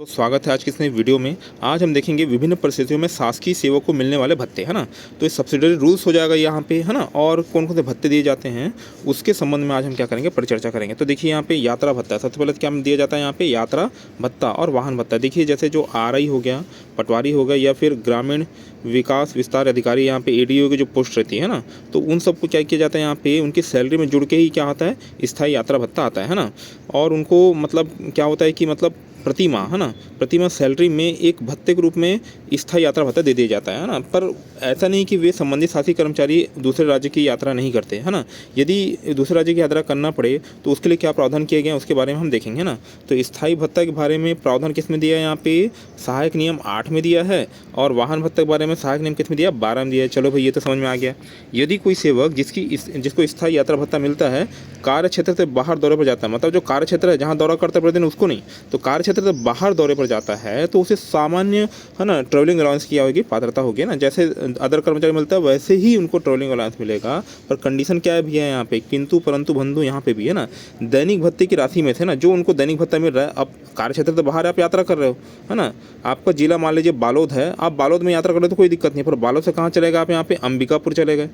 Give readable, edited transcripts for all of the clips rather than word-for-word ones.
तो स्वागत है आज की इस नई वीडियो में। आज हम देखेंगे विभिन्न परिस्थितियों में शासकीय सेवक को मिलने वाले भत्ते, है ना। तो ये सब्सिडरी रूल्स हो जाएगा यहाँ पे, है ना। और कौन कौन से भत्ते दिए जाते हैं उसके संबंध में आज हम क्या करेंगे, परिचर्चा करेंगे। तो देखिए यहाँ पे यात्रा भत्ता है। सबसे पहले क्या दिया जाता है यहाँ पे, यात्रा भत्ता और वाहन भत्ता। देखिए जैसे जो आरआई हो गया, पटवारी हो गया, या फिर ग्रामीण विकास विस्तार अधिकारी, यहाँ पे एडीओ की जो पोस्ट रहती है ना, तो उन सबको क्या किया जाता है यहाँ पे, उनकी सैलरी में जुड़ के ही क्या आता है, स्थायी यात्रा भत्ता आता है ना। और उनको मतलब क्या होता है कि मतलब प्रति माह, है ना, प्रति माह सैलरी में एक भत्ते के रूप में स्थायी यात्रा भत्ता दे दिया जाता है ना। पर ऐसा नहीं कि वे संबंधित शासकीय कर्मचारी दूसरे राज्य की यात्रा नहीं करते, है ना। यदि दूसरे राज्य की यात्रा करना पड़े तो उसके लिए क्या प्रावधान किए गए हैं उसके बारे में हम देखेंगे ना। तो स्थायी भत्ता के बारे में प्रावधान किस में दिया है, यहाँ पे सहायक नियम 8 में दिया है, और वाहन भत्ता के बारे में सहायक नियम किस में दिया, 12 में दिया है। चलो भाई ये तो समझ में आ गया। यदि कोई सेवक जिसको स्थायी यात्रा भत्ता मिलता है कार्य क्षेत्र से बाहर दौरे पर जाता है, मतलब जो कार्य क्षेत्र है जहाँ दौरा करता है प्रतिदिन उसको नहीं, तो कार्य क्षेत्र से बाहर दौरे पर जाता है तो उसे सामान्य, है ना, ट्रैवलिंग अलाउंस की होगी, पात्रता होगी ना। जैसे अदर कर्मचारी मिलता है वैसे ही उनको ट्रैवलिंग अलाउंस मिलेगा। पर कंडीशन क्या है भैया यहाँ पे, किंतु परंतु बंधु यहाँ पे भी, है ना। दैनिक भत्ते की राशि में से ना जो उनको दैनिक भत्ता मिल रहा है, अब कार्य क्षेत्र से बाहर आप यात्रा कर रहे हो, है ना। आपका जिला मान लीजिए बालोद है, आप बालोद में यात्रा कर रहे हो तो कोई दिक्कत नहीं, पर बालोद से कहाँ चलेगा, आप यहाँ पे अंबिकापुर चले गए,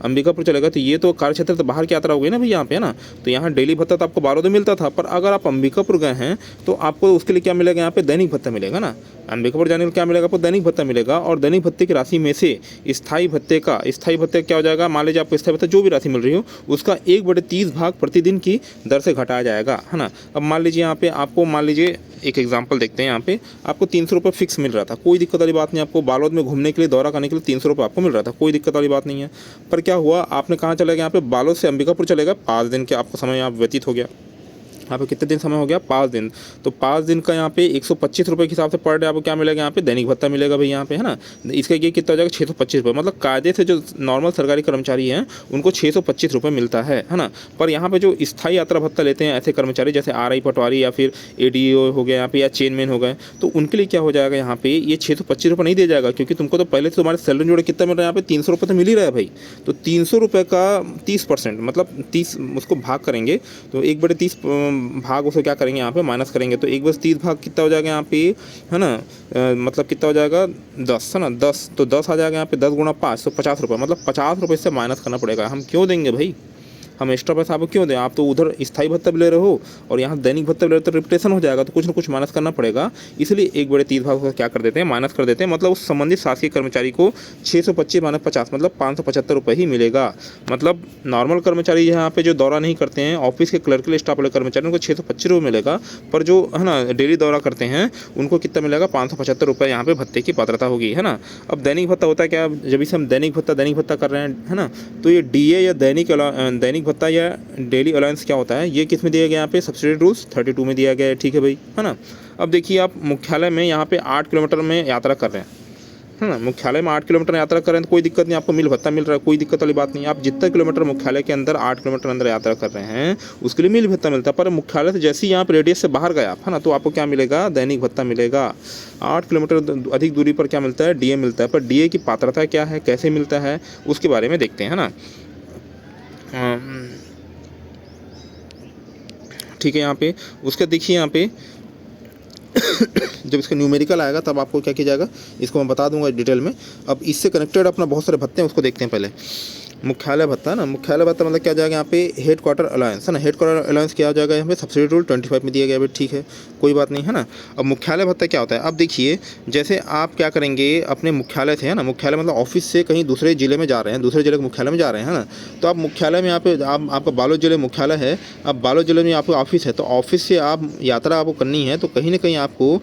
अंबिकापुर चलेगा तो ये तो कार्य क्षेत्र से बाहर की यात्रा हो गई ना भैया यहाँ पे, है ना। तो यहाँ डेली भत्ता तो आपको बालोद में मिलता था, पर अगर आप अंबिकापुर गए हैं तो आपको उसके लिए क्या मिलेगा, यहाँ पे दैनिक भत्ता मिलेगा ना। अंबिकापुर जाने को क्या मिलेगा, आपको दैनिक भत्ता मिलेगा। और दैनिक भत्ते की राशि में से स्थायी भत्ते क्या हो जाएगा, मान लीजिए आपको स्थायी भत्ता जो भी राशि मिल रही हो उसका 1/30 भाग प्रतिदिन की दर से घटाया जाएगा, है ना। अब मान लीजिए यहाँ पे आपको, मान लीजिए एक एग्जांपल देखते हैं, यहाँ पे आपको 300 रुपये फिक्स मिल रहा था, कोई दिक्कत वाली बात नहीं। आपको बालोद में घूमने के लिए, दौरा करने के लिए 300 रुपये आपको मिल रहा था, कोई दिक्कत वाली बात नहीं है। पर क्या हुआ, आपने कहाँ चले गए, यहाँ पे बालोद से अंबिकापुर चले गए, 5 दिन के आपको समय यहाँ व्यतीत हो गया। यहाँ पे कितने दिन समय हो गया, 5 दिन। तो 5 दिन का यहाँ पे 125 रुपये के हिसाब से पर डे आपको क्या मिलेगा, यहाँ पे दैनिक भत्ता मिलेगा भाई यहाँ पे, है ना। इसका ये कितना हो जाएगा, 625 रुपये। मतलब कायदे से जो नॉर्मल सरकारी कर्मचारी हैं उनको 625 रुपये मिलता है ना। पर यहाँ पे जो स्थायी यात्रा भत्ता लेते हैं ऐसे कर्मचारी जैसे आरआई, पटवारी या फिर एडीओ हो गया यहाँ पे, या चेनमैन हो गए, तो उनके लिए क्या हो जाएगा, यहाँ पे ये 625 रुपये नहीं दिया जाएगा, क्योंकि तुमको तो पहले से तुम्हारे सैलरी जोड़े कितना मिल रहा है, यहाँ पे 300 रुपये तो मिल ही रहा है भाई। तो 300 रुपये का 30%, मतलब 30 उसको भाग करेंगे तो 1/30 भाग उसको क्या करेंगे, यहाँ पे माइनस करेंगे, तो 1/30 भाग कितना हो जाएगा यहाँ पे, है ना। मतलब कितना हो जाएगा, 10, है ना। 10 तो 10 आ जाएगा यहाँ पे, 10 गुणा 5 तो 50 रुपये, मतलब 50 रुपये से माइनस करना पड़ेगा। हम क्यों देंगे भाई, हम एक्स्ट्रा पैसा आपको क्यों दें, आप तो उधर स्थायी भत्ता भी ले रहे हो और यहाँ दैनिक भत्ता भी ले रहे हो, तो रिपटेशन हो जाएगा, तो कुछ ना कुछ माइनस करना पड़ेगा। इसलिए 1/30 भाग का क्या कर देते हैं, माइनस कर देते हैं। मतलब उस संबंधित शासकीय कर्मचारी को 625 माइनस 50 मतलब 575 रुपये ही मिलेगा। मतलब नॉर्मल कर्मचारी यहाँ पे जो दौरा नहीं करते हैं, ऑफिस के क्लर्कल स्टाफ वाले कर्मचारी, उनको 625 रुपये मिलेगा। पर जो, है ना, डेली दौरा करते हैं उनको कितना मिलेगा, 575 रुपये यहाँ पे भत्ते की पात्रता होगी, है ना। अब दैनिक भत्ता होता है क्या, जब इसे हम दैनिक भत्ता कर रहे हैं, है ना, तो ये डीए या दैनिक भत्ता या डेली अलाउंस क्या होता है, ये किस में दिया गया, यहाँ पे सब्सिडी रूल्स 32 में दिया गया है, ठीक है भाई, है ना। अब देखिए आप मुख्यालय में यहाँ पे 8 किलोमीटर में यात्रा कर रहे हैं, है ना। मुख्यालय में 8 किलोमीटर यात्रा कर रहे हैं तो कोई दिक्कत नहीं, आपको मिल भत्ता मिल रहा है, कोई दिक्कत वाली बात नहीं। आप जितने किलोमीटर मुख्यालय के अंदर 8 किलोमीटर अंदर यात्रा कर रहे हैं उसके लिए मिल भत्ता मिलता है। पर मुख्यालय से जैसे ही यहाँ पर रेडियस से बाहर गए आप, है ना, तो आपको क्या मिलेगा, दैनिक भत्ता मिलेगा। 8 किलोमीटर अधिक दूरी पर क्या मिलता है, डीए मिलता है। पर डीए की पात्रता क्या है, कैसे मिलता है, उसके बारे में देखते हैं, है ना। ठीक है, यहाँ पे उसका देखिए, यहाँ पे जब इसका न्यूमेरिकल आएगा तब आपको क्या किया जाएगा, इसको मैं बता दूंगा डिटेल में। अब इससे कनेक्टेड अपना बहुत सारे भत्ते हैं, उसको देखते हैं पहले। मुख्यालय भत्ता ना, मुख्यालय भत्ता मतलब क्या जाएगा, यहाँ पे हेड क्वार्टर अलाउंस, है ना। हेड क्वार्टर अलाउंस क्या हो जाएगा, यहाँ पे सब्सिडी रूल 25 में दिया गया है, ठीक है, कोई बात नहीं, है ना। अब मुख्यालय भत्ता क्या होता है, अब देखिए जैसे आप क्या करेंगे अपने मुख्यालय से, है ना, मुख्यालय मतलब ऑफिस से कहीं दूसरे जिले में जा रहे हैं, दूसरे जिले के मुख्यालय में जा रहे हैं, है ना। तो आप मुख्यालय में यहाँ पे आपका बालोद जिले मुख्यालय है, अब बालोद जिले में आपका ऑफिस है, तो ऑफिस से आप यात्रा आपको करनी है तो कहीं ना कहीं आपको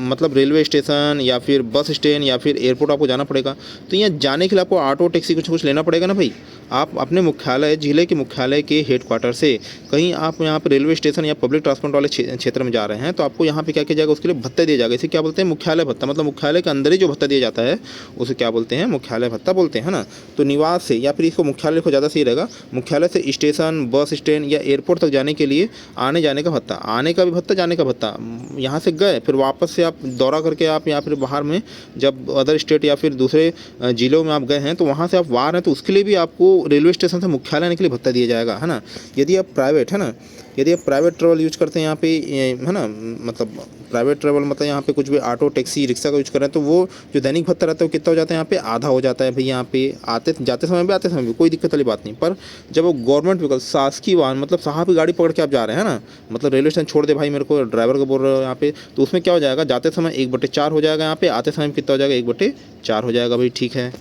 मतलब रेलवे स्टेशन या फिर बस स्टैंड या फिर एयरपोर्ट आपको जाना पड़ेगा। तो यहाँ जाने के लिए आपको ऑटो टैक्सी कुछ लेना पड़ेगा ना भाई। आप अपने मुख्यालय, जिले के मुख्यालय के हेड क्वार्टर से कहीं आप यहाँ पर रेलवे स्टेशन या पब्लिक ट्रांसपोर्ट वाले क्षेत्र में जा रहे हैं तो आपको यहाँ पे क्या किया जाएगा, उसके लिए भत्ता दिया जाएगा। इसे क्या बोलते हैं, मुख्यालय भत्ता। मतलब मुख्यालय के अंदर ही जो भत्ता दिया जाता है उसे क्या बोलते हैं, मुख्यालय भत्ता बोलते हैं, ना। तो निवास से, या फिर इसको मुख्यालय को ज़्यादा सही रहेगा, मुख्यालय से स्टेशन, बस स्टैंड या एयरपोर्ट तक जाने के लिए आने जाने का भत्ता, आने का भी भत्ता, जाने का भत्ता। यहाँ से गए फिर वापस से आप दौरा करके आप या फिर बाहर में जब अदर स्टेट या फिर दूसरे जिलों में आप गए हैं तो वहाँ से आप बाहर हैं तो उसके लिए भी आपको आपको रेलवे स्टेशन से मुख्यालय आने के लिए भत्ता दिया जाएगा, है ना। यदि आप प्राइवेट, है ना, यदि आप प्राइवेट ट्रैवल यूज़ करते हैं यहाँ पे, है ना, मतलब प्राइवेट ट्रैवल मतलब यहाँ पे कुछ भी ऑटो, टैक्सी, रिक्शा का यूज़ कर रहे हैं, तो वो जो दैनिक भत्ता रहता है वो कितना हो जाता है, यहाँ पे आधा हो जाता है भाई। यहाँ पे आते जाते समय भी, आते समय भी कोई दिक्कत वाली बात नहीं। पर जब वो गवर्नमेंट व्हीकल, शासकीय वाहन, मतलब साहब की गाड़ी पकड़ के आप जा रहे हैं, है ना, मतलब रेलवे स्टेशन छोड़ दे भाई मेरे को, ड्राइवर को बोल रहे हो यहाँ पे, तो उसमें क्या हो जाएगा, जाते समय 1/4 हो जाएगा, यहाँ पे आते समय कितना हो जाएगा, 1/4 हो जाएगा भाई, ठीक है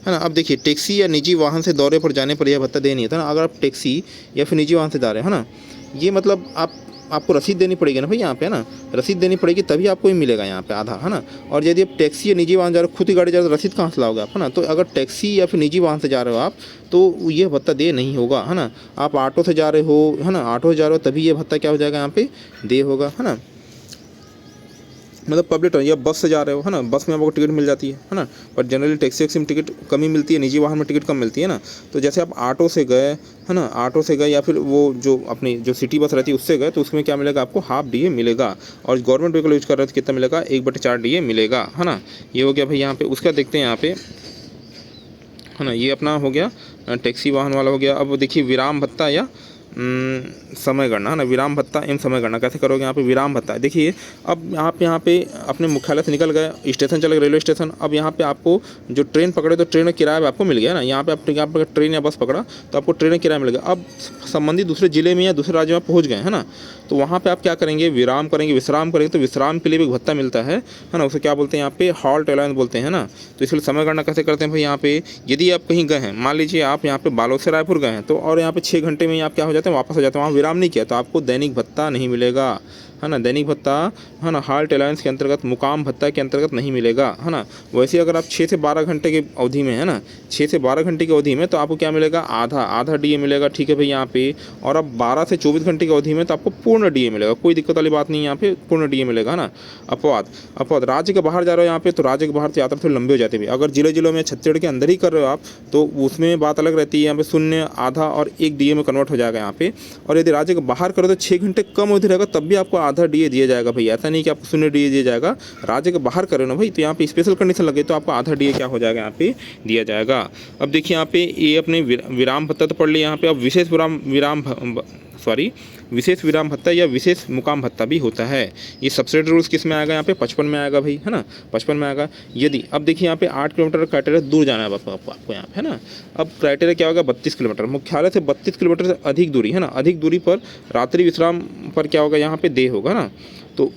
ना। अब देखिए, टैक्सी या निजी वाहन से दौरे पर जाने पर यह भत्ता दे नहीं था ना। अगर आप टैक्सी या फिर निजी वाहन से जा रहे हैं, है ना, ये मतलब आपको रसीद देनी पड़ेगी ना भाई यहाँ पे, है ना, रसीद देनी पड़ेगी तभी आपको ही मिलेगा यहाँ पे आधा, है ना। और यदि आप टैक्सी या निजी वाहन जा रहे हो, खुद की गाड़ी जा रहे हो, तो रसीद कहाँ से लाओगे आप, है ना। तो अगर टैक्सी या फिर निजी वाहन से जा रहे हो आप, तो ये भत्ता दे नहीं होगा, है ना। आप ऑटो से जा रहे हो, है ना, ऑटो से जा रहे हो, तभी ये भत्ता क्या हो जाएगा, यहाँ पे दे होगा, है ना। मतलब पब्लिक या बस से जा रहे हो, है ना, बस में आपको टिकट मिल जाती है ना। पर जनरली टैक्सी वैक्सी में टिकट कम ही मिलती है, निजी वाहन में टिकट कम मिलती है ना। तो जैसे आप ऑटो से गए, है ना, ऑटो से गए या फिर वो जो अपनी जो सिटी बस रहती है उससे गए, तो उसमें क्या मिलेगा आपको, हाफ DA मिलेगा। और गवर्नमेंट व्हीकल यूज कर रहे हो तो कितना मिलेगा, 1/4 DA मिलेगा, है ना। ये हो गया भाई यहाँ पे। उसका देखते हैं यहाँ पे, है ना, ये अपना हो गया टैक्सी वाहन वाला हो गया। अब देखिए विराम भत्ता या समय गणना, है ना, विराम भत्ता एवं समय गणना कैसे करोगे यहाँ पे। विराम भत्ता देखिए, अब आप यहाँ पे अपने मुख्यालय से निकल गए, स्टेशन चले गए, रेलवे स्टेशन। अब यहाँ पे आपको जो ट्रेन पकड़े तो ट्रेन का किराया आपको मिल गया ना। यहाँ पे आप ट्रेन या बस पकड़ा तो आपको ट्रेन का किराया मिल गया। अब संबंधित दूसरे जिले में या दूसरे राज्य में पहुँच गए, है ना, तो वहाँ पे आप क्या करेंगे, विराम करेंगे, विश्राम करेंगे। तो विश्राम के लिए भी एक भत्ता मिलता है ना, उसे क्या बोलते हैं यहाँ पे, हॉल्ट अलाउंस बोलते हैं ना। तो इसके लिए समय गणना कैसे करते हैं भाई यहाँ पे। यदि आप कहीं गए हैं, मान लीजिए आप यहाँ पे बालोद से रायपुर गए हैं, तो और यहाँ पे 6 घंटे में आप क्या हो जाते हैं, वापस हो जाते हैं, वहाँ विराम नहीं किया, तो आपको दैनिक भत्ता नहीं मिलेगा, है ना। दैनिक भत्ता, है ना, हॉल्ट अलाउंस के अंतर्गत, मुकाम भत्ता के अंतर्गत नहीं मिलेगा, है ना। वैसे अगर आप 6 से 12 घंटे की अवधि में, है ना, 6 से 12 घंटे की अवधि में, तो आपको क्या मिलेगा, आधा DA मिलेगा, ठीक है भाई यहाँ पे। और अब 12 से 24 घंटे की अवधि में तो आपको पूर्ण DA मिलेगा, कोई दिक्कत वाली बात नहीं, यहाँ पे पूर्ण DA मिलेगा, है ना। अपवाद राज्य के बाहर जा रहे हो यहाँ पे, तो राज्य के बाहर तो यात्रा थोड़ी लंबी हो जाती है। अगर जिलों में छत्तीसगढ़ के अंदर ही कर रहे हो आप, तो उसमें बात अलग रहती है, यहाँ पे 0, आधा और 1 DA में कन्वर्ट हो जाएगा यहाँ पे। और यदि राज्य के बाहर करो तो 6 घंटे कम अवधि रहेगा, तब भी आपको आधा DA दिया जाएगा भाई। ऐसा नहीं कि आपको 0 DA दिया जाएगा। राज्य के बाहर करो ना भाई, तो यहाँ पे स्पेशल कंडीशन लगे तो आपको आधा DA क्या हो जाएगा, यहाँ पे दिया जाएगा। अब देखिए यहाँ पे ये अपने विराम भत्ता तो पढ़ लिया यहाँ पे। अब विशेष विराम भत्ता या विशेष मुकाम भत्ता भी होता है। ये सब्सिडी रूल्स किस में आएगा, यहाँ पे 55 में आएगा भाई, है ना, 55 में आएगा। यदि अब देखिए यहाँ पे 8 किलोमीटर क्राइटेरिया दूर जाना है आपको यहाँ पे, है ना। अब क्राइटेरिया क्या होगा, 32 किलोमीटर, मुख्यालय से 32 किलोमीटर से अधिक दूरी, है ना, अधिक दूरी पर रात्रि विश्राम पर क्या होगा, यहाँ पे दे होगा ना। तो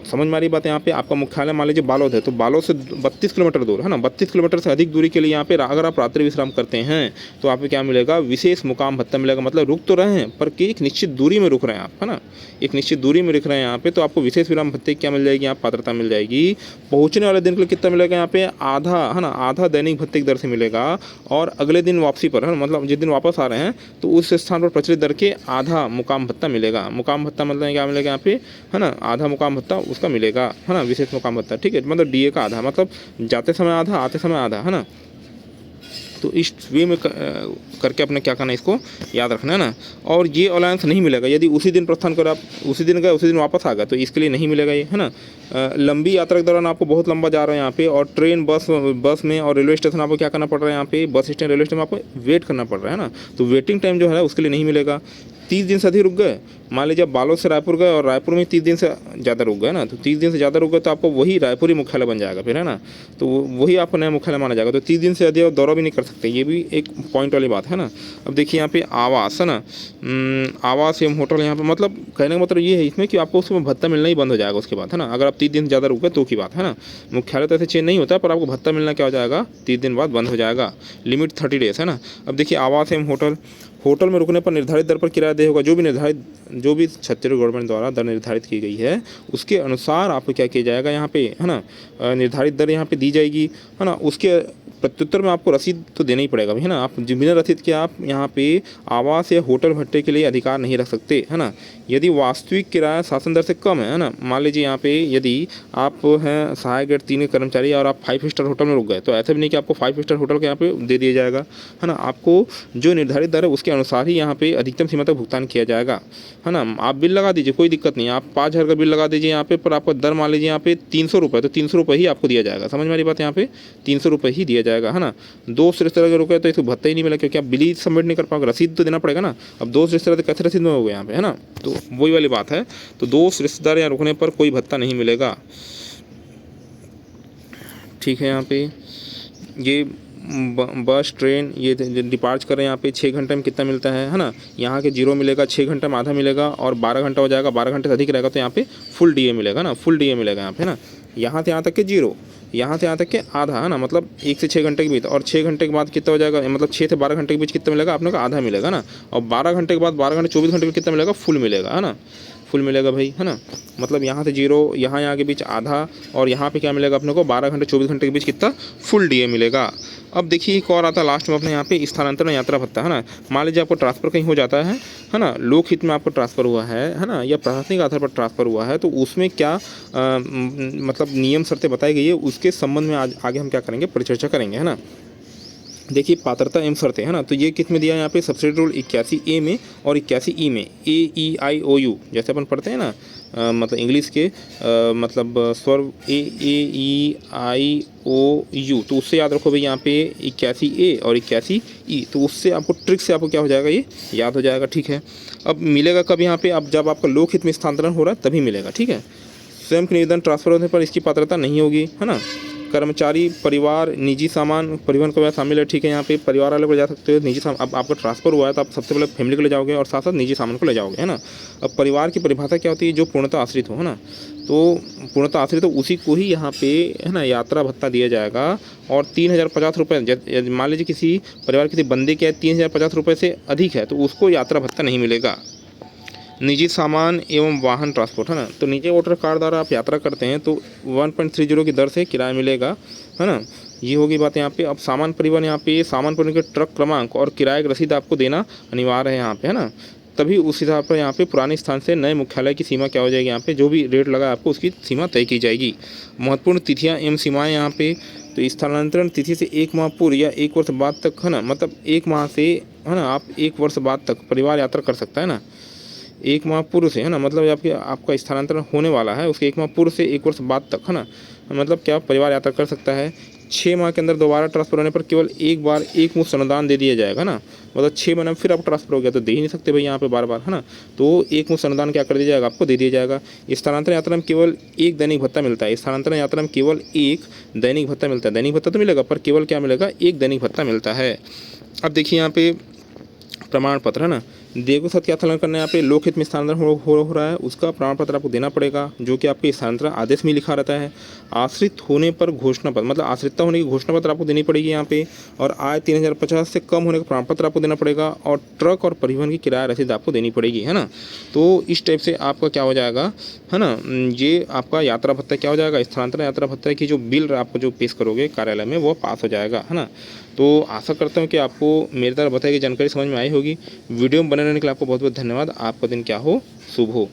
समझ में आ रही बात है। यहाँ पे आपका मुख्यालय मान लीजिए बालोद है, तो बालोद से 32 किलोमीटर दूर, है ना, 32 किलोमीटर से अधिक दूरी के लिए यहाँ पे अगर आप रात्रि विश्राम करते हैं तो आपको क्या मिलेगा, विशेष मुकाम भत्ता मिलेगा। मतलब रुक तो रहे हैं पर कि एक निश्चित दूरी में रुक रहे हैं आप, है ना, एक निश्चित दूरी में रुक रहे हैं यहाँ पे, तो आपको विशेष विराम भत्ते क्या मिल जाएगी, यहाँ पात्रता मिल जाएगी। पहुँचने वाले दिन के लिए कितना मिलेगा, यहाँ पे आधा, है ना, आधा दैनिक भत्ते की दर से मिलेगा। और अगले दिन वापसी पर, है ना, मतलब जिस दिन वापस आ रहे हैं तो उस स्थान पर प्रचलित दर के आधा मुकाम भत्ता मिलेगा। मुकाम भत्ता मतलब क्या मिलेगा यहाँ पे, है ना, आधा मुकाम भत्ता उसका मिलेगा, है ना, विशेष मुकाम भत्ता, ठीक है। मतलब DA का आधा, मतलब जाते समय आधा, आते समय आधा, है ना। तो इस वे में करके अपने क्या करना है, इसको याद रखना है ना। और ये अलायंस नहीं मिलेगा यदि उसी दिन प्रस्थान करो आप, उसी दिन गए उसी दिन वापस आ गए, तो इसके लिए नहीं मिलेगा ये, है ना। लंबी यात्रा के दौरान आपको बहुत लंबा जा रहे हैं यहाँ पे, और ट्रेन बस में और रेलवे स्टेशन आपको क्या करना पड़ रहा है, यहाँ पे बस स्टैंड रेलवे स्टेशन में आपको वेट करना पड़ रहा है ना। तो वेटिंग टाइम जो है उसके लिए नहीं मिलेगा। 30 दिन से अधिक रुक गए, मान लीजिए आप बालोद से रायपुर गए और रायपुर में 30 दिन से ज़्यादा रुक गए ना, तो 30 दिन से ज़्यादा रुक गए तो आपको वही रायपुर ही मुख्यालय बन जाएगा फिर, है ना। तो वही आपको नया मुख्यालय माना जाएगा। तो 30 दिन से अधिक दौरा भी नहीं कर सकते, ये भी एक पॉइंट वाली बात है ना। अब देखिए यहाँ पे आवास, है ना, आवास एवं होटल, यहाँ पे मतलब कहने का मतलब ये है इसमें कि आपको उसमें भत्ता मिलना ही बंद हो जाएगा उसके बाद, है ना। अगर आप 30 दिन से ज़्यादा रुक गए तो की बात है ना। मुख्यालय तो ऐसे चेंज नहीं होता है, पर आपको भत्ता मिलना क्या हो जाएगा, 30 दिन बाद बंद हो जाएगा। लिमिट 30 डेज, है ना। अब देखिए आवास एवं होटल में रुकने पर निर्धारित दर पर किराया दे होगा। जो भी छत्तीसगढ़ गवर्नमेंट द्वारा दर निर्धारित की गई है उसके अनुसार आपको क्या किया जाएगा यहाँ पे, है ना, निर्धारित दर यहाँ पे दी जाएगी, है ना। उसके प्रत्युत्तर में आपको रसीद तो देना ही पड़ेगा, है ना। आप बिना रसीद के आप यहाँ पे आवास या होटल भत्ते के लिए अधिकार नहीं रख सकते, है ना। यदि वास्तविक किराया शासन दर से कम है ना, मान लीजिए यहाँ पे यदि आप हैं सहायक ग्रेड 3 के कर्मचारी और आप 5 स्टार होटल में रुक गए, तो ऐसा भी नहीं कि आपको 5 स्टार होटल के यहाँ पे दे दिया जाएगा, है ना। आपको जो निर्धारित दर है उसके अनुसार ही यहाँ पे अधिकतम सीमा तक भुगतान किया जाएगा, है ना। आप बिल लगा दीजिए, कोई दिक्कत नहीं, आप 5000 का बिल लगा दीजिए यहाँ पे, पर आपका दर मान लीजिए यहाँ पे 300 रुपये, तो 300 रुपये ही आपको दिया जाएगा। समझ में आ रही बात, यहाँ पे 300 रुपये ही दिया जाएगा, है ना। दोस्त रिश्तेदार अगर रुके तो इसको भत्ता ही नहीं मिला, क्योंकि आप बिल ही सबमिट नहीं कर पाओगे, रसीद तो देना पड़ेगा ना। अब दोस्त रिश्तेदार कैसे रसीद में हो गए यहाँ पे, है ना। तो वही वाली बात है। तो दोस्त रिश्तेदार यहाँ रुकने पर कोई भत्ता नहीं मिलेगा, ठीक है। यहाँ पे ये बस ट्रेन ये डिपार्च कर रहे हैं यहाँ पे 6 घंटे में कितना मिलता है ना। यहाँ के 0 मिलेगा, 6 घंटे में आधा मिलेगा, और 12 घंटा हो जाएगा, 12 घंटे से अधिक रहेगा तो यहाँ पे फुल डीए मिलेगा ना, फुल डीए मिलेगा यहाँ पे ना। यहाँ से यहाँ तक के 0, यहाँ से यहाँ तक के आधा, है ना, मतलब 1 से 6 घंटे के बीच, और 6 घंटे के बाद कितना हो जाएगा, मतलब 6 से 12 घंटे के बीच कितना मिलेगा आपने को, आधा मिलेगा ना। और 12 घंटे के बाद 12 घंटे 24 घंटे में कितना मिलेगा, फुल मिलेगा, है ना, फुल मिलेगा भाई, है ना। मतलब यहाँ से 0, यहाँ के बीच आधा, और यहाँ पे क्या मिलेगा अपने को 12 घंटे 24 घंटे के बीच कितना, फुल डीए मिलेगा। अब देखिए एक और आता है लास्ट में अपने यहाँ पे स्थानांतरण यात्रा भत्ता, है ना। मान लीजिए आपको ट्रांसफ़र कहीं हो जाता है ना, लोक हित में आपको ट्रांसफ़र हुआ है ना, या प्रशासनिक आधार पर ट्रांसफ़र हुआ है, तो उसमें क्या मतलब नियम शर्तें बताई गई है, उसके संबंध में आज आगे हम क्या करेंगे, परिचर्चा करेंगे, है ना। देखिए पात्रता एवं शर्तें, है ना। तो ये किस में दिया है यहाँ पे, सब्सिडी रूल 81A में और 81E में, AEIOU जैसे अपन पढ़ते हैं ना, मतलब इंग्लिश के मतलब स्वर AEIOU, तो उससे याद रखो भाई यहाँ पे 81A और 81E, तो उससे आपको ट्रिक से आपको क्या हो जाएगा, ये याद हो जाएगा, ठीक है। अब मिलेगा कब यहाँ पे, अब जब आपका लोक हित में स्थानांतरण हो रहा है तभी मिलेगा, ठीक है। स्वयं के निवेदन ट्रांसफर होने पर इसकी पात्रता नहीं होगी, है ना। कर्मचारी, परिवार, निजी सामान परिवहन को शामिल है, ठीक है। यहाँ पे परिवार वाले को जा सकते हो, निजी सामान, अब आपका ट्रांसफ़र हुआ है तो आप सबसे पहले फैमिली को ले जाओगे और साथ साथ निजी सामान को ले जाओगे, है ना। अब परिवार की परिभाषा क्या होती है, जो पूर्णतः आश्रित हो, है ना। तो पूर्णतः आश्रित हो उसी को ही यहाँ पे, है ना, यात्रा भत्ता दिया जाएगा। और 3050 रुपये, मान लीजिए किसी परिवार किसी बंदे के 3050 रुपये से अधिक है तो उसको यात्रा भत्ता नहीं मिलेगा। निजी सामान एवं वाहन ट्रांसपोर्ट, है ना। तो निजी वोटर कार्ड द्वारा आप यात्रा करते हैं तो 1.30 की दर से किराया मिलेगा, है ना। ये होगी बात यहाँ पे। अब सामान परिवहन, यहाँ पे सामान परिवहन के ट्रक क्रमांक और किराए की रसीद आपको देना अनिवार्य है यहाँ पे, है ना। तभी उस हिसाब पर यहाँ पे पुराने स्थान से नए मुख्यालय की सीमा क्या हो जाएगी, यहाँ पे जो भी रेट लगा आपको उसकी सीमा तय की जाएगी। महत्वपूर्ण तिथियाँ एवं सीमाएँ यहाँ पे, तो स्थानांतरण तिथि से 1 माह पूर्व या 1 वर्ष बाद तक, है ना, मतलब 1 माह से, है ना, आप 1 वर्ष बाद तक परिवार यात्रा कर सकता है ना, 1 माह पूर्व से, है ना, मतलब आपका स्थानांतरण होने वाला है उसके 1 माह पूर्व से 1 वर्ष बाद तक, है ना, मतलब क्या परिवार यात्रा कर सकता है। 6 माह के अंदर दोबारा ट्रांसफर होने पर केवल एक बार एक मुश्त अनुदान दे दिया जाएगा ना, मतलब 6 महीने में फिर आप ट्रांसफर हो गया तो दे ही नहीं सकते भाई यहाँ पे बार बार, है ना। तो एक मुश्त अनुदान क्या कर दिया जाएगा, आपको दे दिया जाएगा। स्थानांतरण यात्रा में केवल एक दैनिक भत्ता मिलता है, स्थानांतरण यात्रा में केवल एक दैनिक भत्ता मिलता है, दैनिक भत्ता तो मिलेगा पर केवल क्या मिलेगा, एक दैनिक भत्ता मिलता है। अब देखिए यहाँ पे प्रमाण पत्र, है ना, देखो साथ क्या स्थानांतरण करना है, यहाँ पे लोक हित में स्थानांतरण हो रहा है उसका प्रमाण पत्र आपको देना पड़ेगा, जो कि आपके स्थानांतरण आदेश में लिखा रहता है। आश्रित होने पर घोषणा पत्र, मतलब आश्रितता होने की घोषणा पत्र आपको देनी पड़ेगी यहाँ पे। और आय 3050 से कम होने का प्रमाण पत्र आपको देना पड़ेगा, और ट्रक और परिवहन की किराया रसीद आपको देनी पड़ेगी, है ना। तो इस टाइप से आपका क्या हो जाएगा, है ना, ये आपका यात्रा भत्ता क्या हो जाएगा, स्थानांतरण यात्रा भत्ता की जो बिल आपको जो पेश करोगे कार्यालय में वो पास हो जाएगा, है ना। तो आशा करता हूँ कि आपको मेरी तरह बताई गई जानकारी समझ में आई होगी। वीडियो में बने रहने के लिए आपको बहुत बहुत धन्यवाद। आपका दिन क्या हो, शुभ हो।